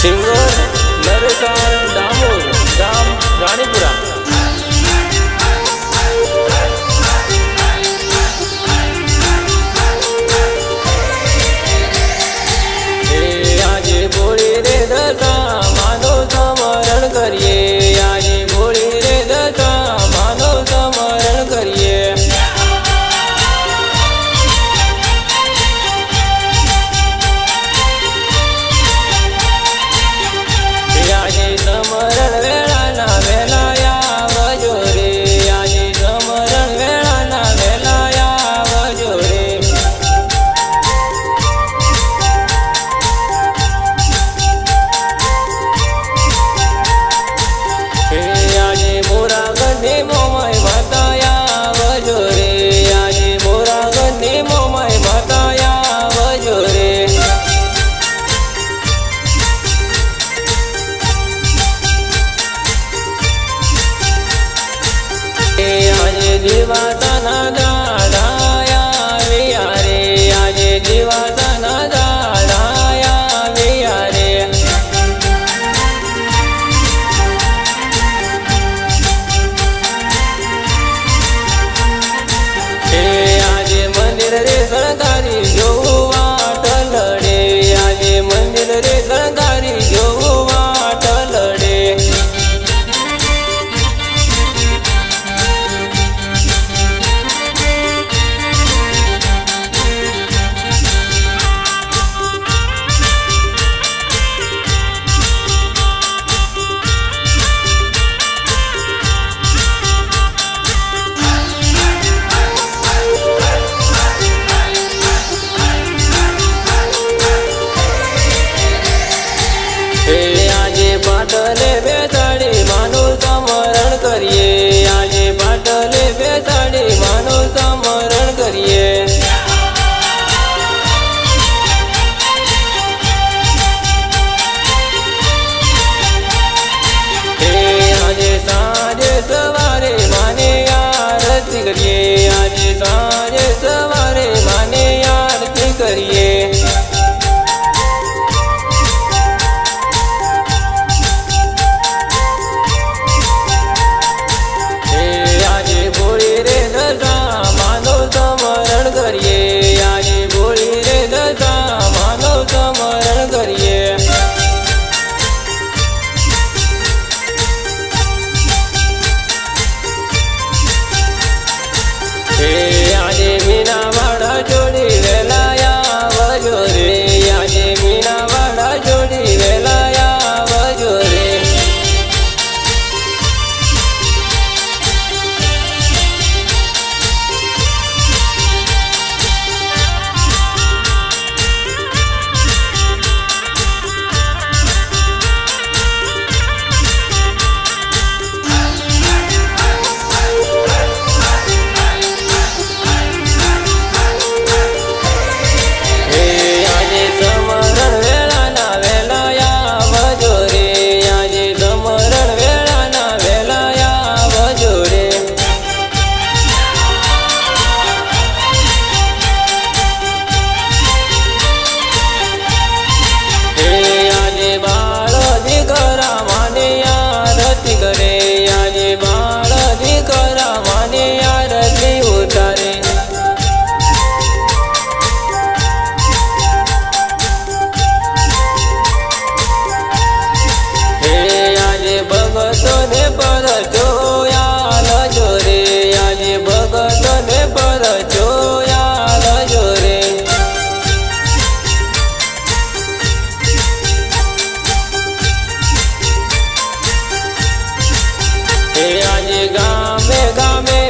Singer Naresh Damor, ગામ રાણીપુરા। આજે ભોળી રે દશા માનો સમરણ કરીએ, આજે ભોળી રે દશા માનો સમરણ કરીએ। આજે સમરણ વેળાના વેલા આવજો રે, આજે સમરણ વેળાના વેલા આવજો રે। આજે મોરાગઢની મોમાઈ માતા આવજો રે, આજે મોરાગઢની મોમાઈ માતા આવજો રે। આજે દિવાસાના દાડા આવ્યા રે, આજે દિવાસાના દાડા આવ્યા રે। આજે મંદિર રે શણગારી જોવું વાટ લડે, આજે મંદિર રે શણગારી જોવું વાટ લડે। આજે પાટલે બેસાડી માનું સમરણ કરીએ, આજે પાટલે બેસાડી માનું સમરણ કરીએ। આજે સાંજે સવારે માને આરતી કરીએ, આજે સાંજે સવારે માને આરતી કરીએ। આજે ભોળી રે દશા માનો સમરણ કરીએ, આજે ભોળી રે દશા માનો સમરણ કરીએ। આજે મીનાવાડા જોડી વેલા આવજો રે, આજે મીનાવાડા જોડી વેલા આવજો રે। આજે સમરણ વેળાના વેલા આવજો રે, આજે સમરણ વેળાના વેલા આવજો રે। આજે બાળ દીકરા માને આરતી કરે, આજે બાળ દીકરા માને આરતી ઉતારે। આજે ભગતોને પર જોયાલજો રે, આજે ભગતોને પર જોયાલજો રે। આજે ગામે ગામે